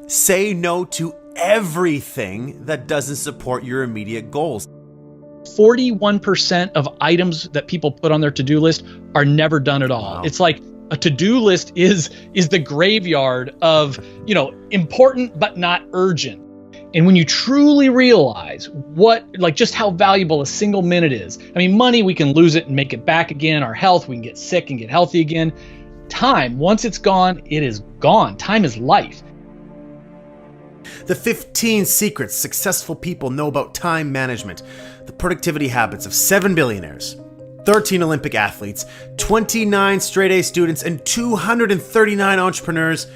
Say no to everything that doesn't support your immediate goals. 41% of items that people put on their to-do list are never done at all. Wow. It's like a to-do list is the graveyard of, important but not urgent. And when you truly realize just how valuable a single minute is. I mean, money, we can lose it and make it back again. Our health, we can get sick and get healthy again. Time, once it's gone, it is gone. Time is life. The 15 secrets successful people know about time management. The productivity habits of 7 billionaires, 13 Olympic athletes, 29 straight-A students, and 239 entrepreneurs.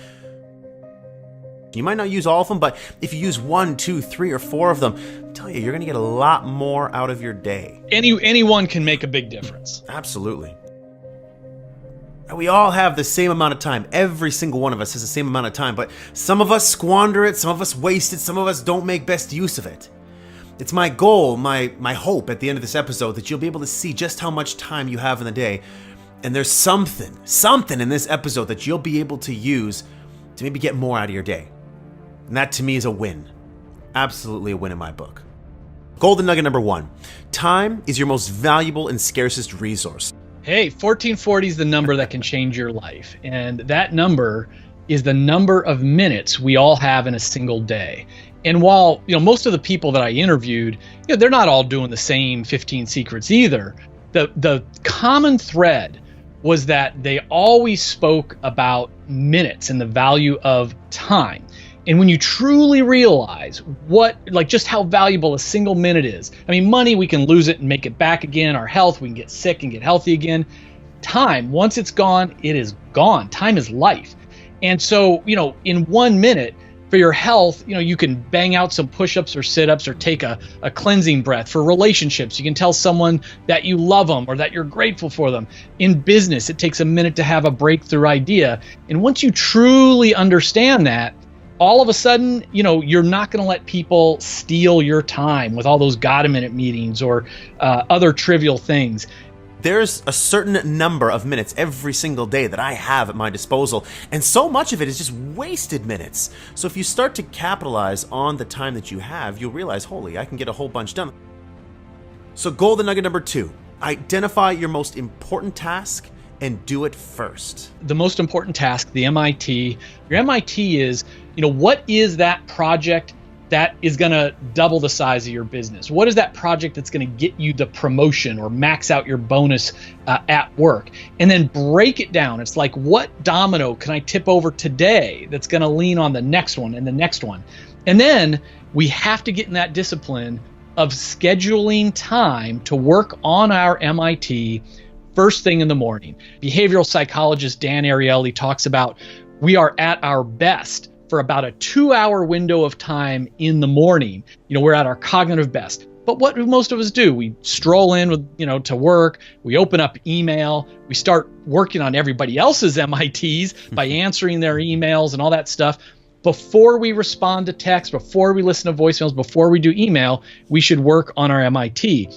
You might not use all of them, but if you use 1, 2, 3, or 4 of them, I tell you, you're going to get a lot more out of your day. Anyone can make a big difference. Absolutely. We all have the same amount of time. Every single one of us has the same amount of time, but some of us squander it, some of us waste it, some of us don't make best use of it. It's my goal, my hope at the end of this episode that you'll be able to see just how much time you have in the day. And there's something in this episode that you'll be able to use to maybe get more out of your day. And that to me is a win. Absolutely a win in my book. Golden nugget number 1. Time is your most valuable and scarcest resource. Hey, 1440 is the number that can change your life. And that number is the number of minutes we all have in a single day. And while, most of the people that I interviewed, they're not all doing the same 15 secrets either. The common thread was that they always spoke about minutes and the value of time. And when you truly realize just how valuable a single minute is. I mean, money, we can lose it and make it back again. Our health, we can get sick and get healthy again. Time, once it's gone, it is gone. Time is life. And so, in 1 minute, for your health, you can bang out some push-ups or sit-ups or take a cleansing breath. For relationships, you can tell someone that you love them or that you're grateful for them. In business, it takes a minute to have a breakthrough idea. And once you truly understand that, all of a sudden, you're not going to let people steal your time with all those God-a-minute meetings or other trivial things. There's a certain number of minutes every single day that I have at my disposal, and so much of it is just wasted minutes. So if you start to capitalize on the time that you have, you'll realize, holy, I can get a whole bunch done. So golden nugget number 2, identify your most important task and do it first. The most important task, the MIT. Your MIT is, what is that project that is going to double the size of your business? What is that project that's going to get you the promotion or max out your bonus at work? And then break it down. It's like, what domino can I tip over today that's going to lean on the next one and the next one? And then we have to get in that discipline of scheduling time to work on our MIT first thing in the morning. Behavioral psychologist Dan Ariely talks about we are at our best for about a 2-hour window of time in the morning. We're at our cognitive best. But what do most of us do? We stroll in with, to work, we open up email, we start working on everybody else's MITs by answering their emails and all that stuff. Before we respond to text, before we listen to voicemails, before we do email, we should work on our MIT.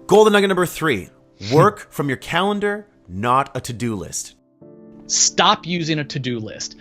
Golden nugget number 3, work from your calendar, not a to-do list. Stop using a to-do list.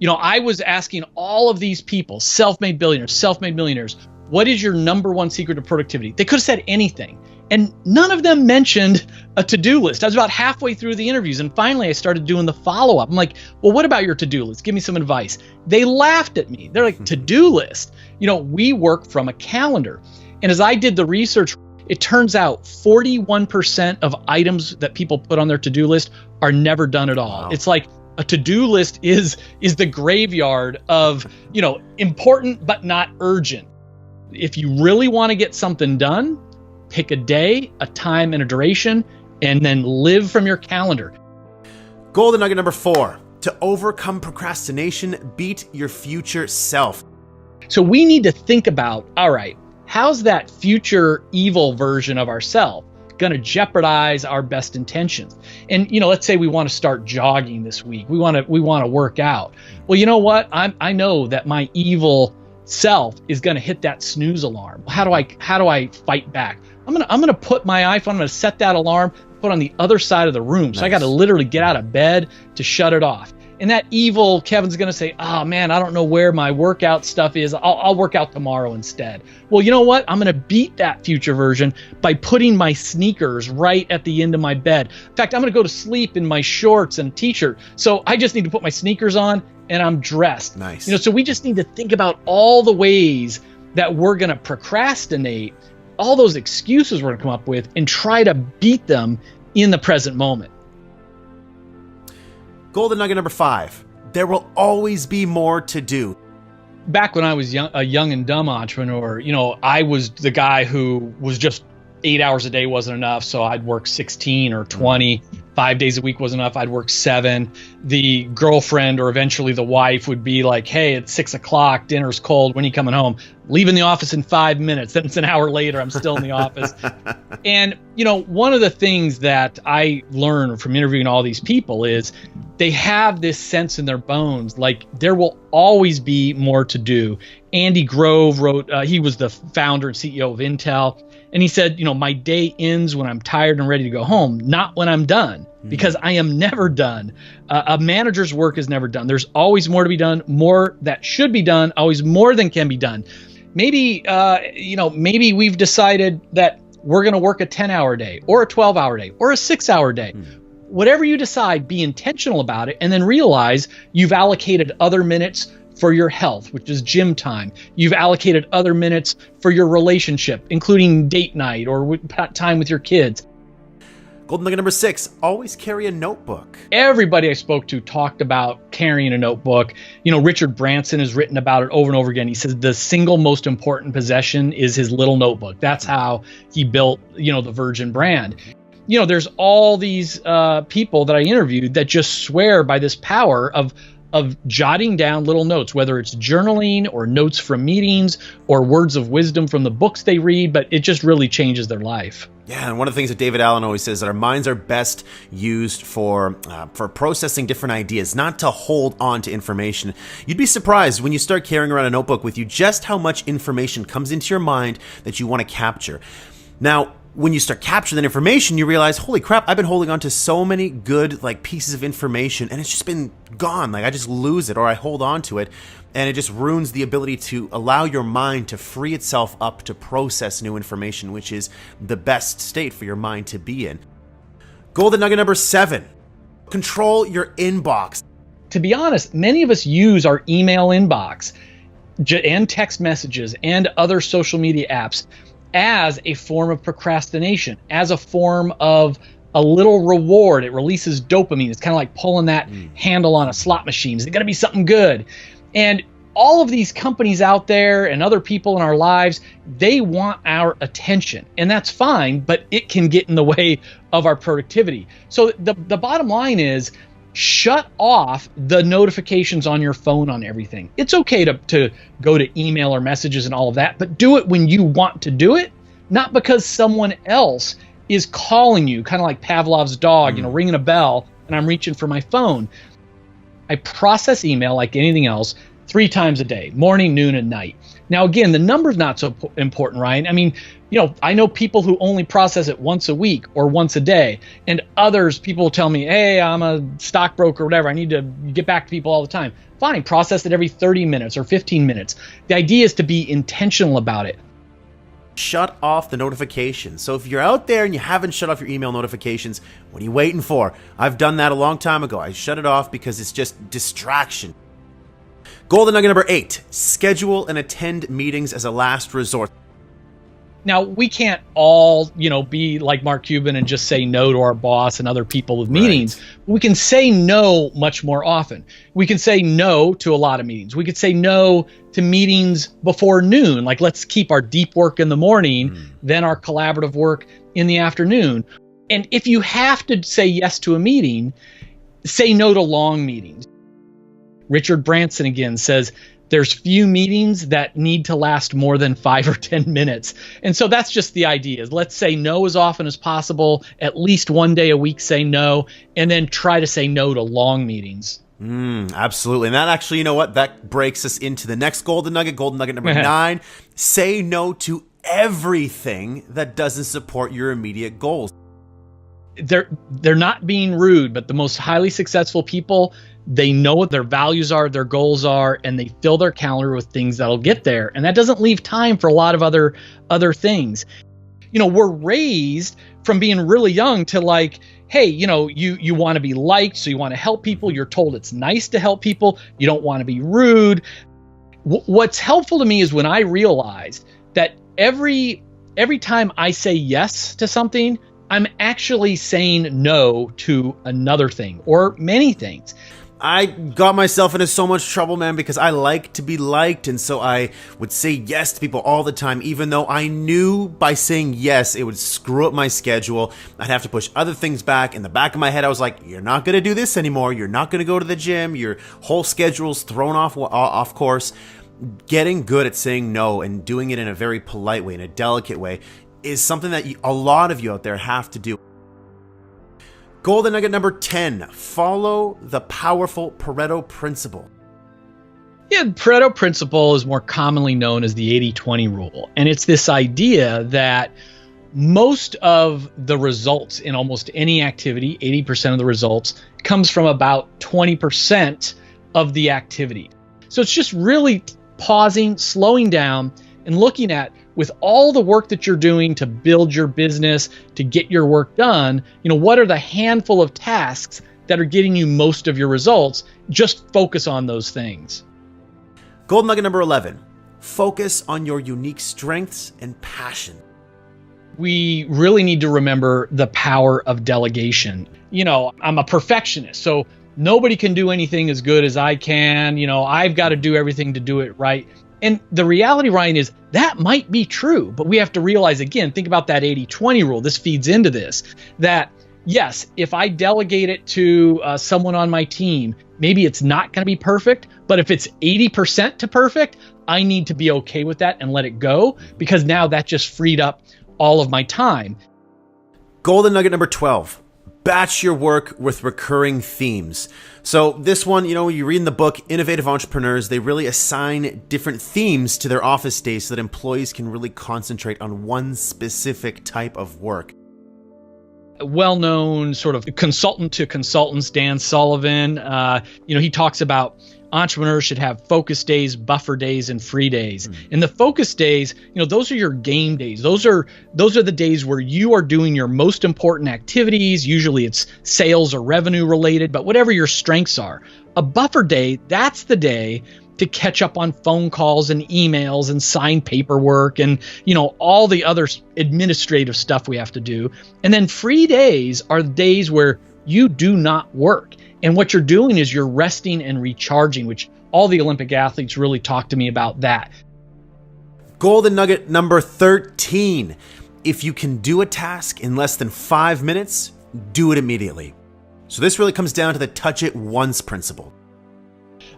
I was asking all of these people, self-made billionaires, self-made millionaires, what is your number 1 secret to productivity? They could have said anything. And none of them mentioned a to-do list. I was about halfway through the interviews, and finally I started doing the follow-up. I'm like, well, what about your to-do list? Give me some advice. They laughed at me. They're like, to-do list? We work from a calendar. And as I did the research, it turns out 41% of items that people put on their to-do list are never done at all. Wow. It's like, a to-do list is the graveyard of, important but not urgent. If you really want to get something done, pick a day, a time, and a duration, and then live from your calendar. Golden nugget number 4, to overcome procrastination, beat your future self. So we need to think about, all right, how's that future evil version of ourselves going to jeopardize our best intentions? And let's say we want to start jogging this week. We want to work out. Well, you know what? I know that my evil self is going to hit that snooze alarm. How do I fight back? I'm gonna put my iPhone. I'm gonna set that alarm, put on the other side of the room. So I got to literally get out of bed to shut it off. And that evil Kevin's going to say, oh man, I don't know where my workout stuff is. I'll work out tomorrow instead. Well, you know what? I'm going to beat that future version by putting my sneakers right at the end of my bed. In fact, I'm going to go to sleep in my shorts and t-shirt. So I just need to put my sneakers on and I'm dressed. Nice. So we just need to think about all the ways that we're going to procrastinate, all those excuses we're going to come up with, and try to beat them in the present moment. Golden nugget number 5. There will always be more to do. Back when I was a young and dumb entrepreneur, I was the guy who was just 8 hours a day wasn't enough. So I'd work 16 or 20. 5 days a week wasn't enough. I'd work 7. The girlfriend or eventually the wife would be like, hey, it's 6 o'clock. Dinner's cold. When are you coming home? Leaving the office in 5 minutes. Then it's an hour later. I'm still in the office. And, one of the things that I learned from interviewing all these people is they have this sense in their bones, like there will always be more to do. Andy Grove wrote, he was the founder and CEO of Intel. And he said, my day ends when I'm tired and ready to go home, not when I'm done, because I am never done. A manager's work is never done. There's always more to be done, more that should be done, always more than can be done. Maybe, maybe we've decided that we're going to work a 10-hour day or a 12-hour day or a 6-hour day. Whatever you decide, be intentional about it, and then realize you've allocated other minutes for your health, which is gym time. You've allocated other minutes for your relationship, including date night or time with your kids. Golden nugget number 6, always carry a notebook. Everybody I spoke to talked about carrying a notebook. Richard Branson has written about it over and over again. He says the single most important possession is his little notebook. That's how he built, the Virgin brand. There's all these people that I interviewed that just swear by this power of jotting down little notes, whether it's journaling or notes from meetings or words of wisdom from the books they read, but it just really changes their life. Yeah, and one of the things that David Allen always says that our minds are best used for processing different ideas, not to hold on to information. You'd be surprised when you start carrying around a notebook with you just how much information comes into your mind that you want to capture. Now, when you start capturing that information, you realize, holy crap, I've been holding on to so many good pieces of information and it's just been gone. I just lose it or I hold on to it and it just ruins the ability to allow your mind to free itself up to process new information, which is the best state for your mind to be in. Golden nugget number 7, control your inbox. To be honest, many of us use our email inbox and text messages and other social media apps as a form of procrastination, as a form of a little reward. It releases dopamine. It's kind of like pulling that handle on a slot machine. Is it going to be something good? And all of these companies out there and other people in our lives, they want our attention. And that's fine, but it can get in the way of our productivity. So the bottom line is, shut off the notifications on your phone on everything. It's okay to go to email or messages and all of that, but do it when you want to do it, not because someone else is calling you, kind of like Pavlov's dog, ringing a bell, and I'm reaching for my phone. I process email like anything else 3 times a day, morning, noon, and night. Now, again, the number's not so important, Ryan. I mean, I know people who only process it once a week or once a day, and others, people will tell me, hey, I'm a stockbroker or whatever. I need to get back to people all the time. Fine, process it every 30 minutes or 15 minutes. The idea is to be intentional about it. Shut off the notifications. So if you're out there and you haven't shut off your email notifications, what are you waiting for? I've done that a long time ago. I shut it off because it's just distraction. Golden nugget number 8, schedule and attend meetings as a last resort. Now, we can't all, be like Mark Cuban and just say no to our boss and other people with meetings. Right. We can say no much more often. We can say no to a lot of meetings. We could say no to meetings before noon. Like, let's keep our deep work in the morning, then our collaborative work in the afternoon. And if you have to say yes to a meeting, say no to long meetings. Richard Branson again says, there's few meetings that need to last more than 5 or 10 minutes. And so that's just the idea. Is let's say no as often as possible, at least one day a week say no, and then try to say no to long meetings. Absolutely. And that actually, that breaks us into the next golden nugget number 9. Say no to everything that doesn't support your immediate goals. They're not being rude, but the most highly successful people, they know what their values are, their goals are, and they fill their calendar with things that'll get there. And that doesn't leave time for a lot of other things. We're raised from being really young to like, hey, you want to be liked, so you want to help people. You're told it's nice to help people. You don't want to be rude. What's helpful to me is when I realized that every time I say yes to something, I'm actually saying no to another thing or many things. I got myself into so much trouble, man, because I like to be liked, and so I would say yes to people all the time, even though I knew by saying yes, it would screw up my schedule. I'd have to push other things back. In the back of my head, I was like, you're not going to do this anymore. You're not going to go to the gym. Your whole schedule's thrown off course. Getting good at saying no and doing it in a very polite way, in a delicate way, is something that a lot of you out there have to do. Golden nugget number 10, follow the powerful Pareto principle. Yeah, the Pareto principle is more commonly known as the 80-20 rule. And it's this idea that most of the results in almost any activity, 80% of the results, comes from about 20% of the activity. So it's just really pausing, slowing down, and looking at, with all the work that you're doing to build your business, to get your work done, what are the handful of tasks that are getting you most of your results? Just focus on those things. Golden nugget number 11, focus on your unique strengths and passion. We really need to remember the power of delegation. I'm a perfectionist, so nobody can do anything as good as I can. I've got to do everything to do it right. And the reality, Ryan, is that might be true, but we have to realize, again, think about that 80-20 rule. This feeds into this, that yes, if I delegate it to someone on my team, maybe it's not going to be perfect, but if it's 80% to perfect, I need to be okay with that and let it go, because now that just freed up all of my time. Golden nugget number 12. Batch your work with recurring themes. So this one, you read in the book, Innovative Entrepreneurs, they really assign different themes to their office days so that employees can really concentrate on one specific type of work. Well-known sort of consultant to consultants, Dan Sullivan, he talks about entrepreneurs should have focus days, buffer days, and free days. And the focus days, those are your game days. Those are the days where you are doing your most important activities. Usually it's sales or revenue related, but whatever your strengths are. A buffer day, that's the day to catch up on phone calls and emails and sign paperwork and, all the other administrative stuff we have to do. And then free days are the days where you do not work. And what you're doing is you're resting and recharging, which all the Olympic athletes really talk to me about that. Golden nugget number 13. If you can do a task in less than 5 minutes, do it immediately. So this really comes down to the touch it once principle.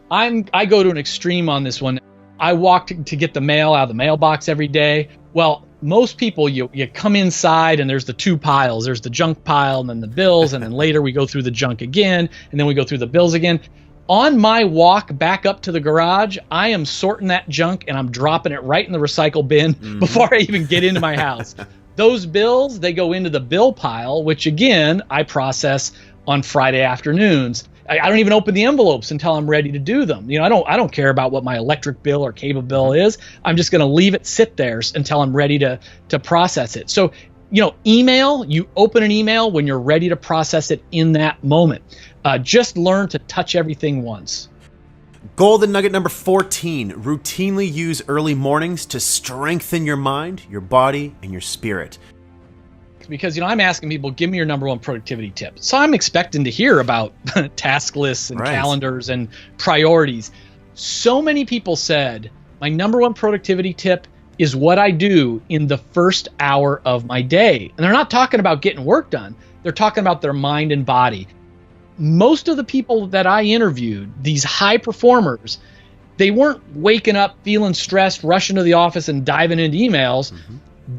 I go to an extreme on this one. I walk to get the mail out of the mailbox every day. Well, most people, you come inside and there's the two piles. There's the junk pile and then the bills, and then later we go through the junk again, and then we go through the bills again. On my walk back up to the garage, I am sorting that junk and I'm dropping it right in the recycle bin before I even get into my house. Those bills, they go into the bill pile, which again, I process on Friday afternoons. I don't even open the envelopes until I'm ready to do them. I don't care about what my electric bill or cable bill is. I'm just going to leave it sit there until I'm ready to process it. So, email, you open an email when you're ready to process it in that moment. Just learn to touch everything once. Golden nugget number 14. Routinely use early mornings to strengthen your mind, your body, and your spirit. Because, I'm asking people, give me your number one productivity tip. So I'm expecting to hear about task lists and calendars and priorities. So many people said, my number one productivity tip is what I do in the first hour of my day. And they're not talking about getting work done. They're talking about their mind and body. Most of the people that I interviewed, these high performers, they weren't waking up feeling stressed, rushing to the office and diving into emails.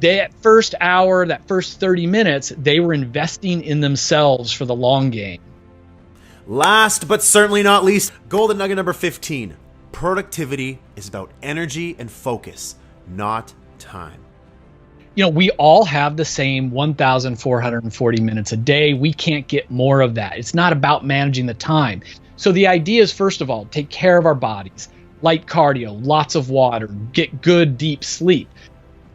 That first hour, that first 30 minutes, they were investing in themselves for the long game. Last but certainly not least, golden nugget number 15. Productivity is about energy and focus, not time. We all have the same 1,440 minutes a day. We can't get more of that. It's not about managing the time. So the idea is, first of all, take care of our bodies, light cardio, lots of water, get good deep sleep.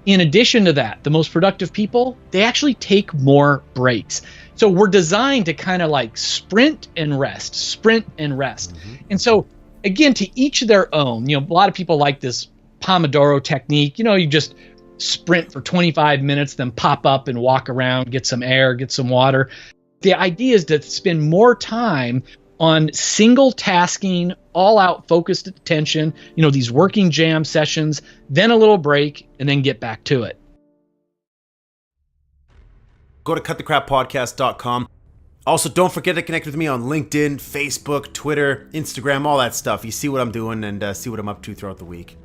In addition to that, the most productive people, they actually take more breaks. So we're designed to kind of like sprint and rest, sprint and rest. And so again, to each their own. A lot of people like this Pomodoro technique. You just sprint for 25 minutes, then pop up and walk around, get some air, get some water. The idea is to spend more time on single tasking, all out focused attention, these working jam sessions, then a little break, and then get back to it. Go to cutthecrappodcast.com. Also, don't forget to connect with me on LinkedIn, Facebook, Twitter, Instagram, all that stuff. You see what I'm doing and see what I'm up to throughout the week.